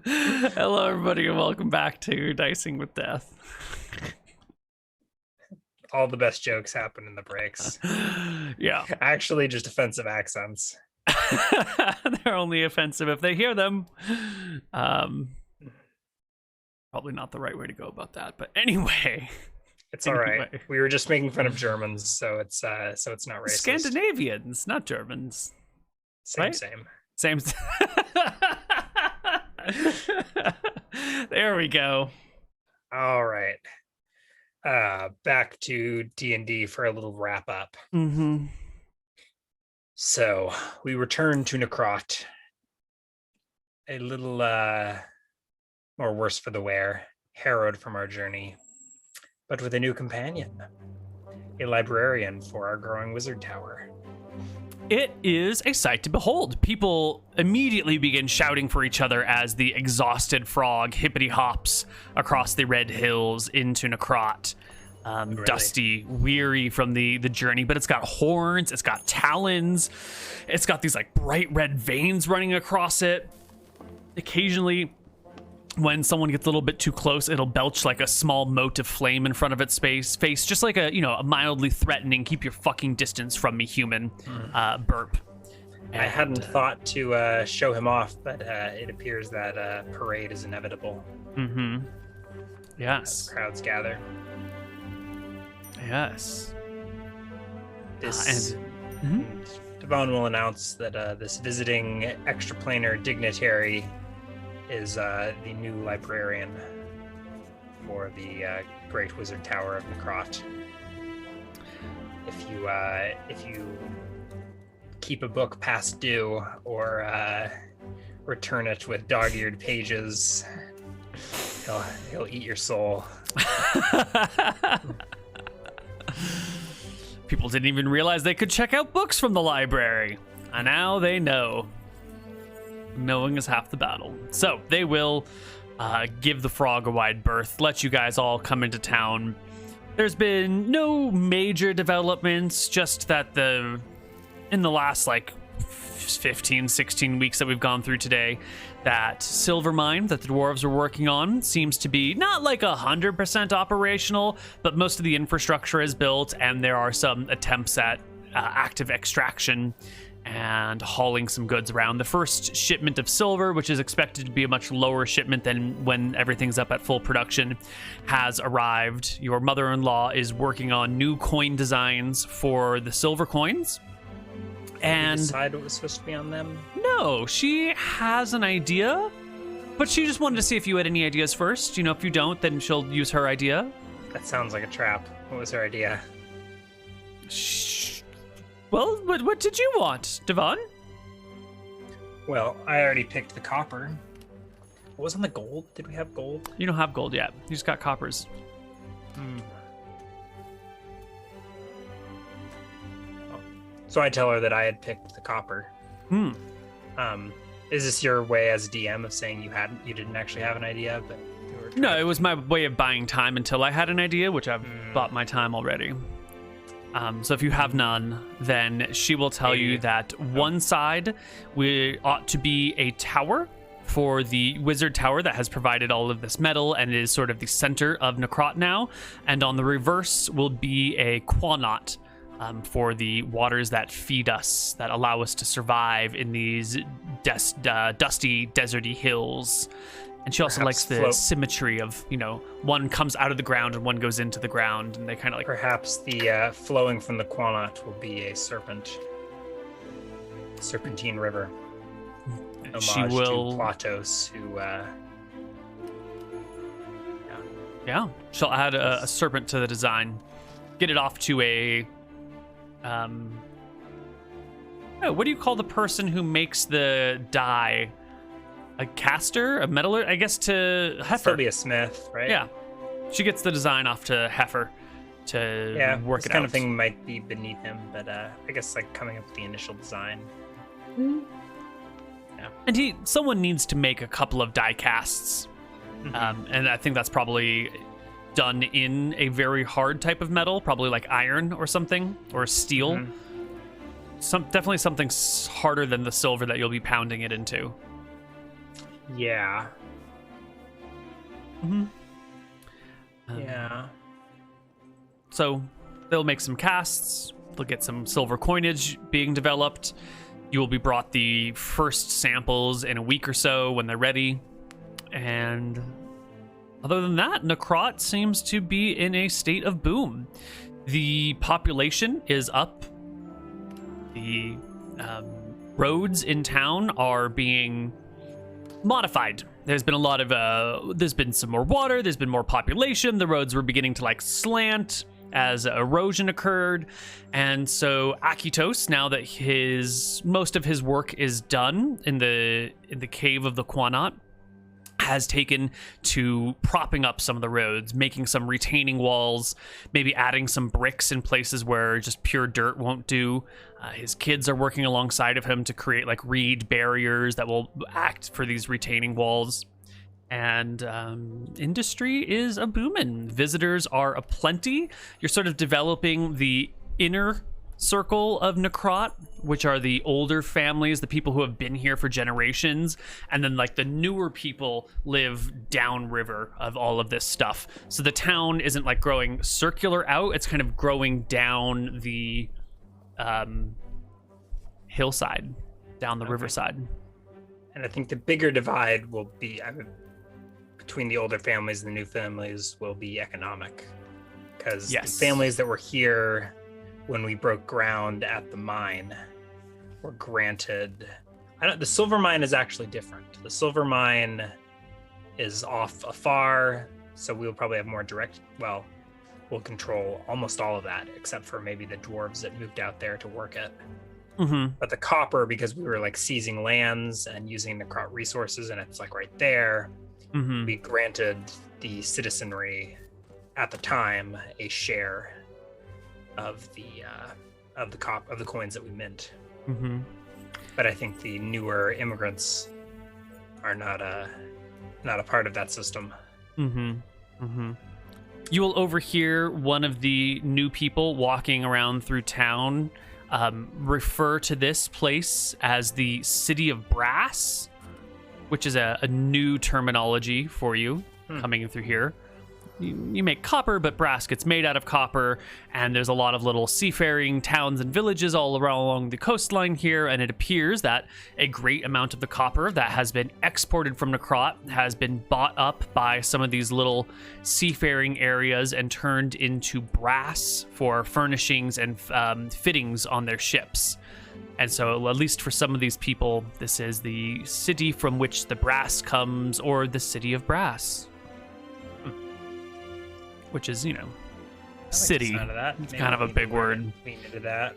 Hello, everybody, and welcome back to Dicing with Death. All the best jokes happen in the breaks. Yeah. Actually, just offensive accents. They're only offensive if they hear them. Probably not the right way to go about that, but anyway. It's all right. We were just making fun of Germans, so it's not racist. Scandinavians, not Germans. Same, right? Same. There we go. All right. Back to D&D for a little wrap up. Mm-hmm. So we return to Necrot. A little more worse for the wear, harrowed from our journey, but with a new companion, a librarian for our growing wizard tower. It is a sight to behold. People immediately begin shouting for each other as the exhausted frog hippity hops across the red hills into Necrot. Really? Dusty, weary from the journey, but it's got horns, it's got talons, it's got these like bright red veins running across it. Occasionally, when someone gets a little bit too close, it'll belch like a small mote of flame in front of its face, just like a mildly threatening, keep your fucking distance from me, human burp. And I hadn't thought to show him off, but it appears that parade is inevitable. Mm-hmm. Yes. As crowds gather. Yes. This Devon will announce that this visiting extraplanar dignitary is the new librarian for the Great Wizard Tower of Necrot. If you keep a book past due or return it with dog-eared pages, he'll eat your soul. People didn't even realize they could check out books from the library, and now they know. Knowing is half the battle. So they will give the frog a wide berth, let you guys all come into town. There's been no major developments, just that in the last like 15, 16 weeks that we've gone through today, that silver mine that the dwarves are working on seems to be not like 100% operational, but most of the infrastructure is built, and there are some attempts at active extraction and hauling some goods around. The first shipment of silver, which is expected to be a much lower shipment than when everything's up at full production, has arrived. Your mother-in-law is working on new coin designs for the silver coins. And did you decide what was supposed to be on them? No, she has an idea, but she just wanted to see if you had any ideas first. If you don't, then she'll use her idea. That sounds like a trap. What was her idea? Well, what did you want, Devon? Well, I already picked the copper. What was on the gold? Did we have gold? You don't have gold yet. You just got coppers. So I tell her that I had picked the copper. Is this your way as a DM of saying you didn't actually have an idea, but you were No, it was my way of buying time until I had an idea, which I've bought my time already. So if you have none, then she will tell you that one side ought to be a tower for the wizard tower that has provided all of this metal and is sort of the center of Necrot now, and on the reverse will be a quanot for the waters that feed us, that allow us to survive in these dusty, deserty hills. And she also likes the symmetry of, one comes out of the ground and one goes into the ground, and they kind of like... Perhaps the flowing from the quanot will be a serpentine river. She will... to Platos, who... Yeah, she'll add a serpent to the design. Get it off to a... what do you call the person who makes the dye? A caster? A metaller? I guess to Heifer. Still be a smith, right? Yeah. She gets the design off to Heifer to work it out. This kind of thing might be beneath him, but I guess like coming up with the initial design. Yeah. And someone needs to make a couple of die casts. And I think that's probably done in a very hard type of metal, probably like iron or something, or steel. Definitely something harder than the silver that you'll be pounding it into. Yeah. Yeah. So they'll make some casts. They'll get some silver coinage being developed. You will be brought the first samples in a week or so when they're ready. And other than that, Necrot seems to be in a state of boom. The population is up. The roads in town are being modified. There's been a lot of there's been some more water, there's been more population, the roads were beginning to like slant as erosion occurred. And so Akitos, now that most of his work is done in the cave of the Quanat, has taken to propping up some of the roads, making some retaining walls, maybe adding some bricks in places where just pure dirt won't do. His kids are working alongside of him to create like reed barriers that will act for these retaining walls. And industry is a booming. Visitors are aplenty. You're sort of developing the inner circle of Necrot, which are the older families, the people who have been here for generations, and then like the newer people live downriver of all of this stuff. So the town isn't like growing circular out, it's kind of growing down the hillside, down the riverside. And I think the bigger divide will be between the older families and the new families will be economic, because the families that were here when we broke ground at the mine were granted, the silver mine is actually different. The silver mine is off afar, so we'll probably have more direct, we'll control almost all of that, except for maybe the dwarves that moved out there to work it. But the copper, because we were like seizing lands and using the crop resources, and it's like right there, we granted the citizenry at the time a share of the coins that we mint. But I think the newer immigrants are not a part of that system. You will overhear one of the new people walking around through town refer to this place as the City of Brass, which is a new terminology for you coming through here. You make copper, but brass gets made out of copper, and there's a lot of little seafaring towns and villages all around along the coastline here, and it appears that a great amount of the copper that has been exported from Necrot has been bought up by some of these little seafaring areas and turned into brass for furnishings and fittings on their ships. And so, at least for some of these people, this is the city from which the brass comes, or the City of Brass. Which is, city. It's kind of a big word. Lean into that.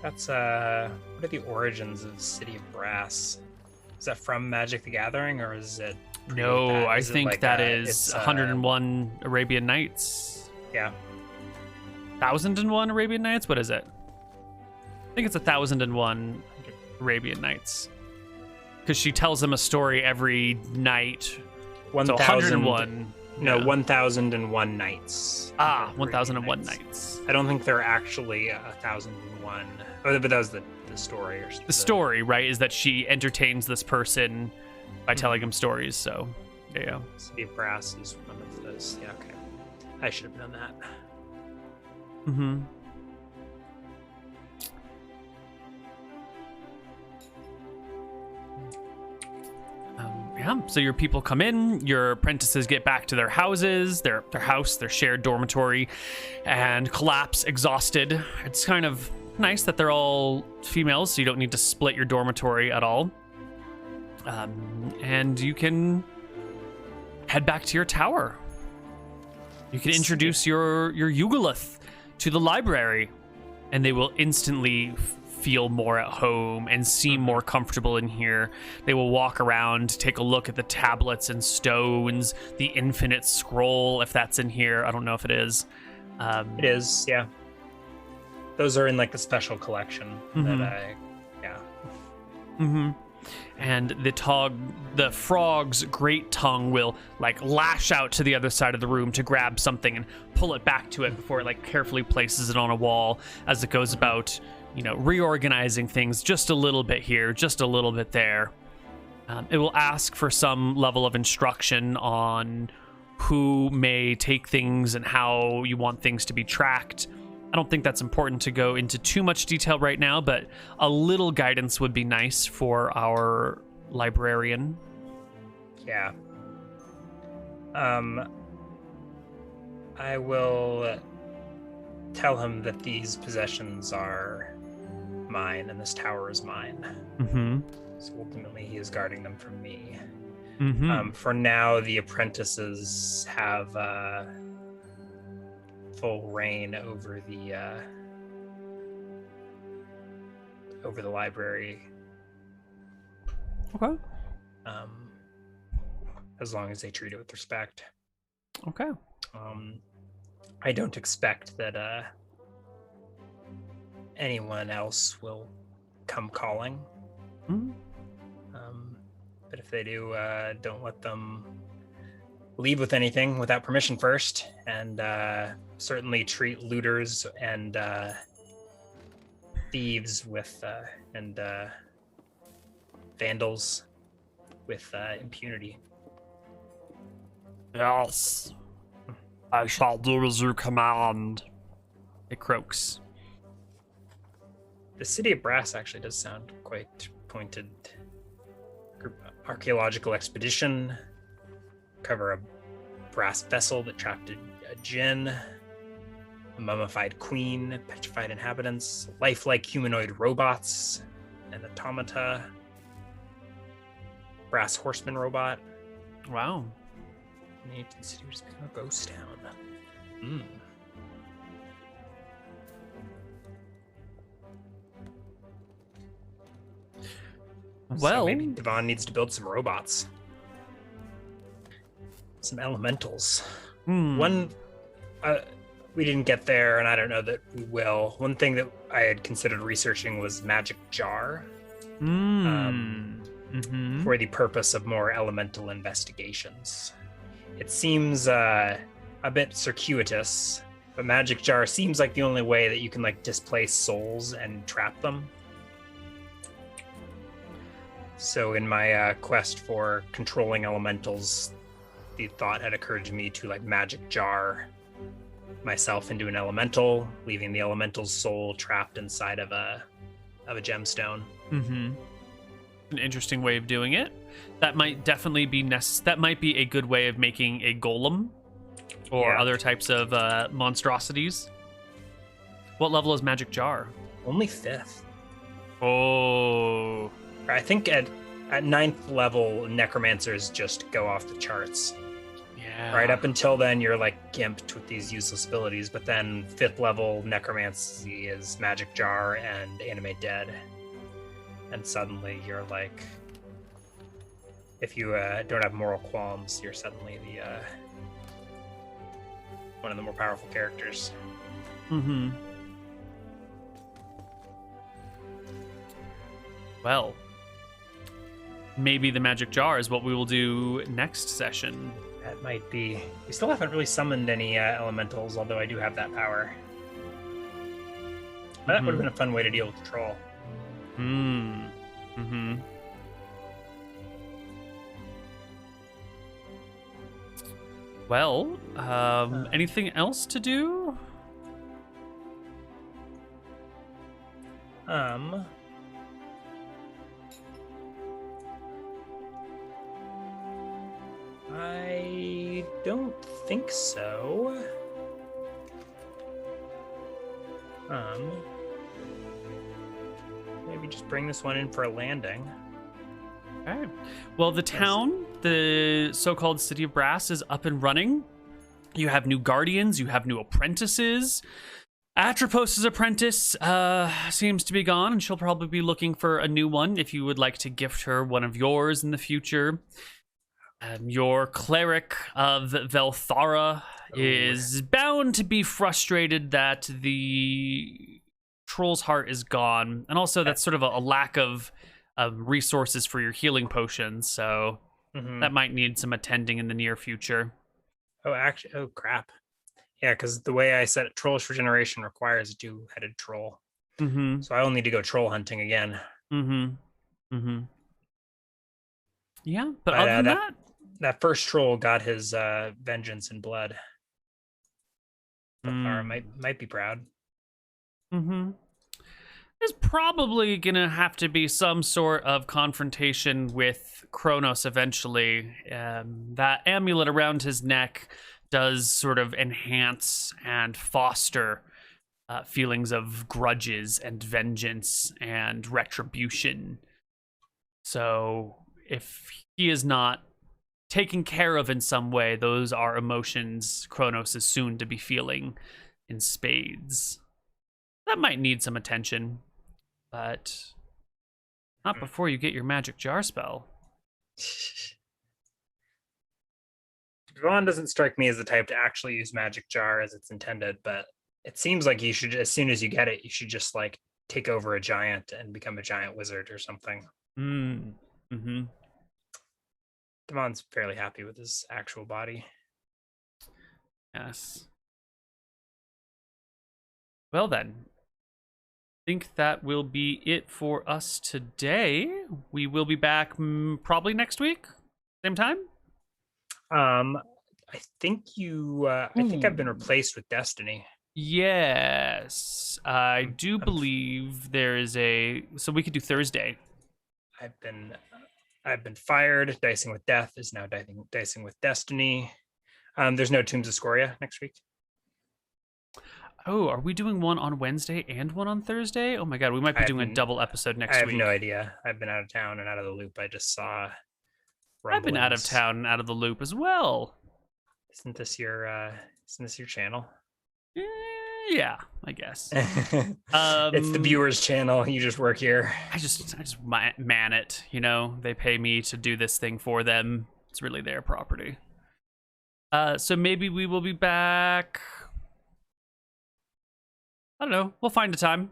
That's what are the origins of City of Brass? Is that from Magic the Gathering, or is it? No, I think that is 101 Arabian Nights. Yeah. 1001 Arabian Nights. What is it? I think it's 1001 Arabian Nights. Because she tells him a story every night. 1,001. No, 1001 nights. 1001 nights. I don't think they're actually 1001. Oh, but that was the story. The story, right, is that she entertains this person by telling him stories. So, yeah. City of Brass is one of those. Yeah, okay. I should have known that. So your people come in, your apprentices get back to their houses, their house, their shared dormitory, and collapse exhausted. It's kind of nice that they're all females, so you don't need to split your dormitory at all. And you can head back to your tower. You can introduce your Yugoloth to the library, and they will instantly feel more at home and seem more comfortable in here. They will walk around, take a look at the tablets and stones, the infinite scroll, if that's in here. I don't know if it is. It is, yeah. Those are in like the special collection that and the frog's great tongue will like lash out to the other side of the room to grab something and pull it back to it before it like carefully places it on a wall as it goes about, reorganizing things just a little bit here, just a little bit there. It will ask for some level of instruction on who may take things and how you want things to be tracked. I don't think that's important to go into too much detail right now, but a little guidance would be nice for our librarian. Yeah. I will tell him that these possessions are mine and this tower is mine. Mm-hmm. So ultimately, he is guarding them from me. Mm-hmm. For now, the apprentices have full reign over the library. Okay. As long as they treat it with respect. Okay. I don't expect that anyone else will come calling. Mm-hmm. But if they do, don't let them leave with anything without permission first, and certainly treat looters and thieves with and vandals with impunity. Yes. I shall do as you command. It croaks. The city of Brass actually does sound quite pointed. Archaeological expedition. Cover a brass vessel that trapped a djinn. A mummified queen, petrified inhabitants, lifelike humanoid robots, and automata. Brass horseman robot. Wow. The ancient city was become a ghost town. Well, so maybe Devon needs to build some robots. Some elementals. One, we didn't get there, and I don't know that we will. One thing that I had considered researching was magic jar. For the purpose of more elemental investigations. It seems a bit circuitous, but magic jar seems like the only way that you can like displace souls and trap them. So in my quest for controlling elementals, the thought had occurred to me to like magic jar myself into an elemental, leaving the elemental's soul trapped inside of a gemstone. An interesting way of doing it. That might definitely be that might be a good way of making a golem or other types of monstrosities. What level is magic jar? Only 5th. Oh. I think at 9th level, necromancers just go off the charts. Yeah. Right up until then, you're like gimped with these useless abilities, but then 5th level necromancy is magic jar and animate dead. And suddenly you're like, if you don't have moral qualms, you're suddenly the one of the more powerful characters. Well, maybe the magic jar is what we will do next session. That might be. We still haven't really summoned any elementals, although I do have that power. But that would have been a fun way to deal with the troll. Well, anything else to do? I don't think so. Maybe just bring this one in for a landing. Okay. Well, the town, the so-called City of Brass, is up and running. You have new guardians, you have new apprentices. Atropos' apprentice seems to be gone, and she'll probably be looking for a new one if you would like to gift her one of yours in the future. Your cleric of Velthara is bound to be frustrated that the troll's heart is gone, and also that's sort of a lack of resources for your healing potions, so that might need some attending in the near future. Oh, actually, oh crap. Yeah, because the way I set it, Trollish Regeneration requires a two-headed troll. Mm-hmm. So I will need to go troll hunting again. Mm-hmm. Mm-hmm. Yeah, but other than that first troll got his vengeance in blood. Thara might be proud. Mm-hmm. There's probably gonna have to be some sort of confrontation with Kronos eventually. That amulet around his neck does sort of enhance and foster feelings of grudges and vengeance and retribution. So if he is not taken care of in some way, those are emotions Kronos is soon to be feeling in spades. That might need some attention, but not before you get your magic jar spell. Vaughn doesn't strike me as the type to actually use magic jar as it's intended, but it seems like you should, as soon as you get it, you should just like take over a giant and become a giant wizard or something. Mm-hmm. Devon's fairly happy with his actual body. Yes. Well then, I think that will be it for us today. We will be back probably next week, same time. I think you. I think I've been replaced with Destiny. Yes, I do believe there is a. So we could do Thursday. I've been fired. Dicing with Death is now dicing with Destiny. There's no Tombs of Scoria next week. Oh, are we doing one on Wednesday and one on Thursday? Oh my god, we might be doing a double episode next week. I have no idea. I've been out of town and out of the loop. I just saw rumblings. I've been out of town and out of the loop as well. Isn't this your channel? Yeah, I guess. It's the viewers' channel. You just work here. I just man it. You know, they pay me to do this thing for them. It's really their property. So maybe we will be back. I don't know. We'll find a time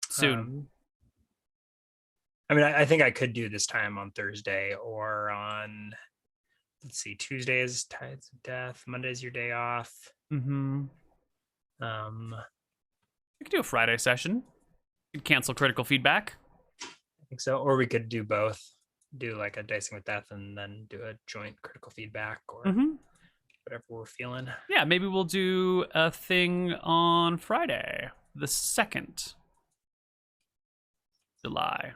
soon. I mean, I think I could do this time on Thursday or on, let's see, Tuesday is Tides of Death. Monday's your day off. Mm-hmm. We could do a Friday session. We could cancel critical feedback. I think so. Or we could do both. Do like a Dicing with Death and then do a joint critical feedback or whatever we're feeling. Yeah, maybe we'll do a thing on Friday, the 2nd July.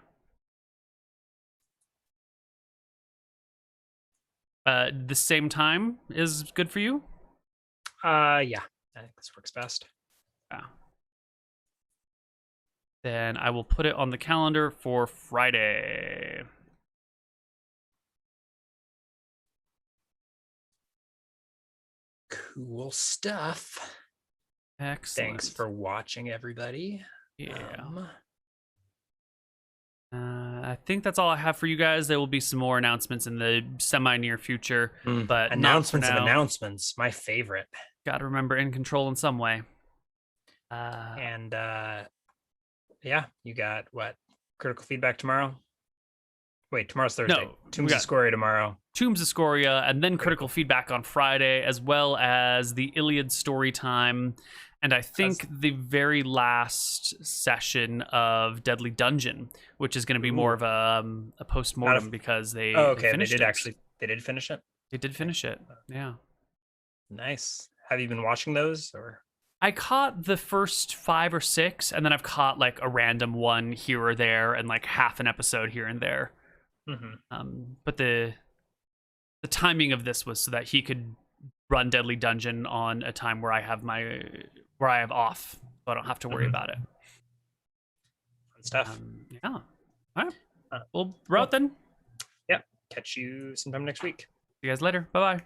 The same time is good for you? Yeah, I think this works best. Yeah. Then I will put it on the calendar for Friday. Cool stuff. Excellent. Thanks for watching, everybody. Yeah. I think that's all I have for you guys. There will be some more announcements in the semi-near future, but announcements of announcements, my favorite. Got to remember in control in some way. Yeah, you got what? Critical feedback tomorrow? Wait, tomorrow's Thursday. No, Tombs of Scoria tomorrow. Tombs of Scoria, and then critical feedback on Friday, as well as the Iliad story time. And I think the very last session of Deadly Dungeon, which is going to be more of a post-mortem because they finished it. They did finish it? They did finish it, yeah. Nice. Have you been watching those? Or I caught the first 5 or 6, and then I've caught like a random one here or there and like half an episode here and there. But the timing of this was so that he could run Deadly Dungeon on a time where I have off, so I don't have to worry about it. Fun stuff. Yeah. All right. Well, we're out then. Yeah. Catch you sometime next week. See you guys later. Bye-bye.